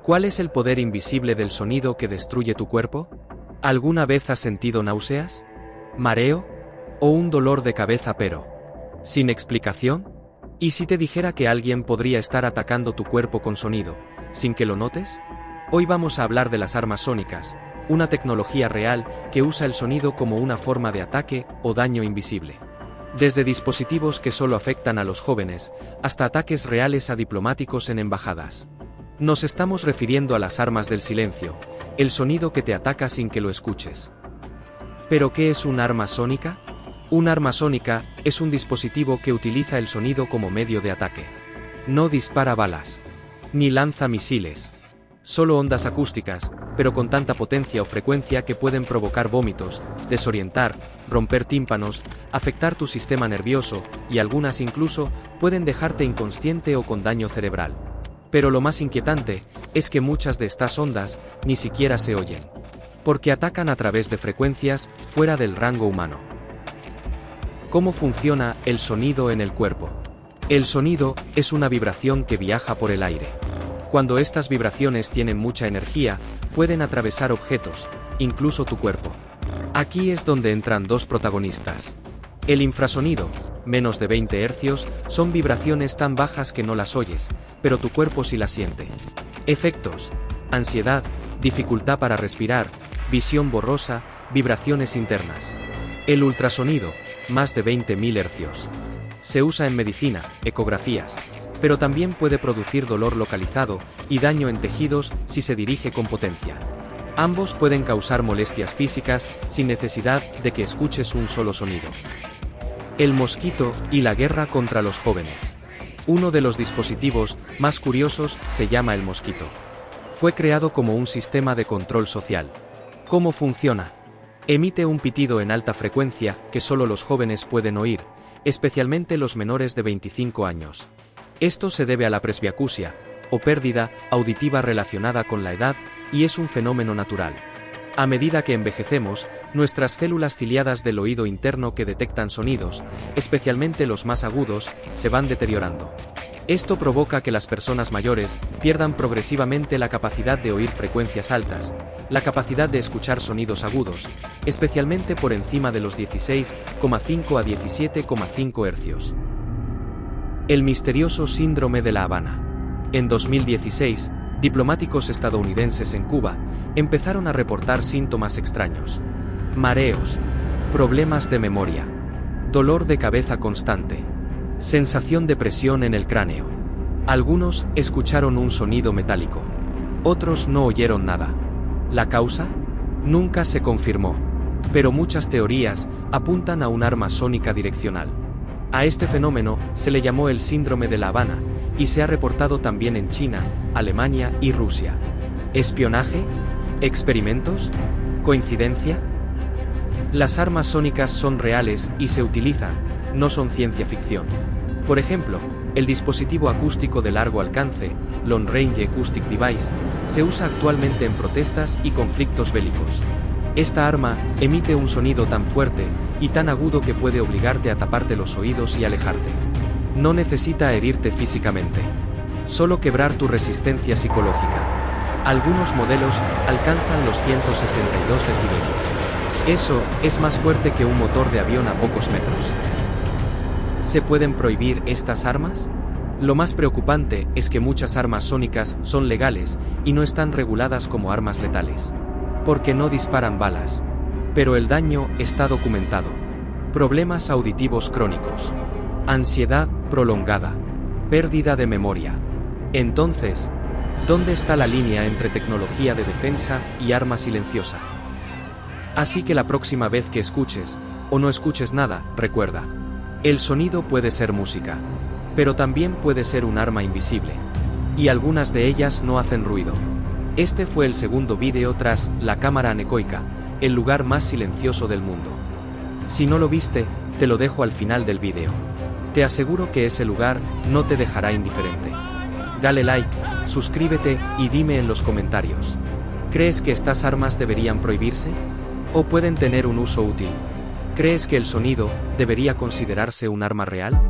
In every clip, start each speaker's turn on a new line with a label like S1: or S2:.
S1: ¿Cuál es el poder invisible del sonido que destruye tu cuerpo? ¿Alguna vez has sentido náuseas? ¿Mareo? ¿O un dolor de cabeza pero sin explicación? ¿Y si te dijera que alguien podría estar atacando tu cuerpo con sonido, sin que lo notes? Hoy vamos a hablar de las armas sónicas, una tecnología real que usa el sonido como una forma de ataque o daño invisible. Desde dispositivos que solo afectan a los jóvenes, hasta ataques reales a diplomáticos en embajadas. Nos estamos refiriendo a las armas del silencio, el sonido que te ataca sin que lo escuches. ¿Pero qué es un arma sónica? Un arma sónica es un dispositivo que utiliza el sonido como medio de ataque. No dispara balas, ni lanza misiles. Solo ondas acústicas, pero con tanta potencia o frecuencia que pueden provocar vómitos, desorientar, romper tímpanos, afectar tu sistema nervioso, y algunas incluso pueden dejarte inconsciente o con daño cerebral. Pero lo más inquietante es que muchas de estas ondas ni siquiera se oyen, porque atacan a través de frecuencias fuera del rango humano. ¿Cómo funciona el sonido en el cuerpo? El sonido es una vibración que viaja por el aire. Cuando estas vibraciones tienen mucha energía, pueden atravesar objetos, incluso tu cuerpo. Aquí es donde entran dos protagonistas. El infrasonido, menos de 20 Hz, son vibraciones tan bajas que no las oyes, pero tu cuerpo sí las siente. Efectos: ansiedad, dificultad para respirar, visión borrosa, vibraciones internas. El ultrasonido, más de 20.000 Hz. Se usa en medicina, ecografías, pero también puede producir dolor localizado y daño en tejidos si se dirige con potencia. Ambos pueden causar molestias físicas sin necesidad de que escuches un solo sonido. El mosquito y la guerra contra los jóvenes. Uno de los dispositivos más curiosos se llama el mosquito. Fue creado como un sistema de control social. ¿Cómo funciona? Emite un pitido en alta frecuencia que solo los jóvenes pueden oír, especialmente los menores de 25 años. Esto se debe a la presbiacusia, o pérdida auditiva relacionada con la edad, y es un fenómeno natural. A medida que envejecemos, nuestras células ciliadas del oído interno que detectan sonidos, especialmente los más agudos, se van deteriorando. Esto provoca que las personas mayores pierdan progresivamente la capacidad de oír frecuencias altas, la capacidad de escuchar sonidos agudos, especialmente por encima de los 16,5 a 17,5 Hz. El misterioso síndrome de La Habana. En 2016, diplomáticos estadounidenses en Cuba empezaron a reportar síntomas extraños: mareos, problemas de memoria, dolor de cabeza constante, sensación de presión en el cráneo. Algunos escucharon un sonido metálico, otros no oyeron nada. ¿La causa? Nunca se confirmó, pero muchas teorías apuntan a un arma sónica direccional. A este fenómeno se le llamó el síndrome de La Habana, y se ha reportado también en China, Alemania y Rusia. ¿Espionaje? ¿Experimentos? ¿Coincidencia? Las armas sónicas son reales y se utilizan, no son ciencia ficción. Por ejemplo, el dispositivo acústico de largo alcance, Long Range Acoustic Device, se usa actualmente en protestas y conflictos bélicos. Esta arma emite un sonido tan fuerte y tan agudo que puede obligarte a taparte los oídos y alejarte. No necesita herirte físicamente, solo quebrar tu resistencia psicológica. Algunos modelos alcanzan los 162 decibelios. Eso es más fuerte que un motor de avión a pocos metros. ¿Se pueden prohibir estas armas? Lo más preocupante es que muchas armas sónicas son legales y no están reguladas como armas letales, porque no disparan balas. Pero el daño está documentado. Problemas auditivos crónicos, ansiedad prolongada, pérdida de memoria. Entonces, ¿dónde está la línea entre tecnología de defensa y arma silenciosa? Así que la próxima vez que escuches, o no escuches nada, recuerda: el sonido puede ser música, pero también puede ser un arma invisible. Y algunas de ellas no hacen ruido. Este fue el segundo vídeo tras la cámara anecoica, el lugar más silencioso del mundo. Si no lo viste, te lo dejo al final del vídeo. Te aseguro que ese lugar no te dejará indiferente. Dale like, suscríbete y dime en los comentarios: ¿crees que estas armas deberían prohibirse? ¿O pueden tener un uso útil? ¿Crees que el sonido debería considerarse un arma real?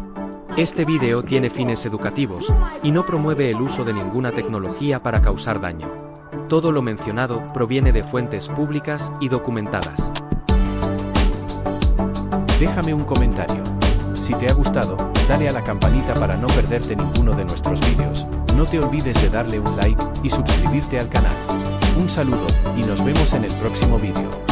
S1: Este vídeo tiene fines educativos y no promueve el uso de ninguna tecnología para causar daño. Todo lo mencionado proviene de fuentes públicas y documentadas.
S2: Déjame un comentario. Si te ha gustado, dale a la campanita para no perderte ninguno de nuestros vídeos. No te olvides de darle un like y suscribirte al canal. Un saludo, y nos vemos en el próximo vídeo.